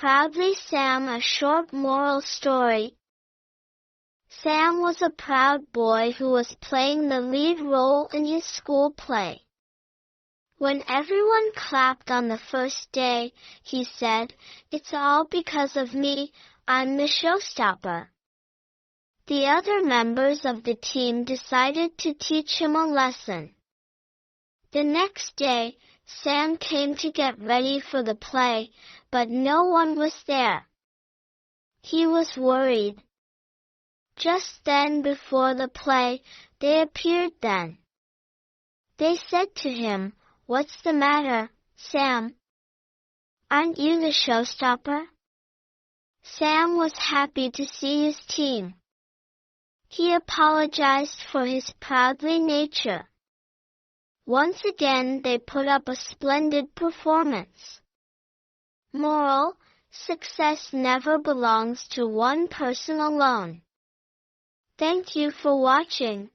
Proudly Sam, a short moral story. Sam was a proud boy who was playing the lead role in his school play. When everyone clapped on the first day, he said, "It's all because of me, I'm the showstopper." The other members of the team decided to teach him a lesson. The next day, Sam came to get ready for the play, but no one was there. He was worried. Just then before the play, they appeared then. They said to him, "What's the matter, Sam? Aren't you the showstopper?" Sam was happy to see his team. He apologized for his proudly nature. Once again they put up a splendid performance. Moral: success never belongs to one person alone. Thank you for watching.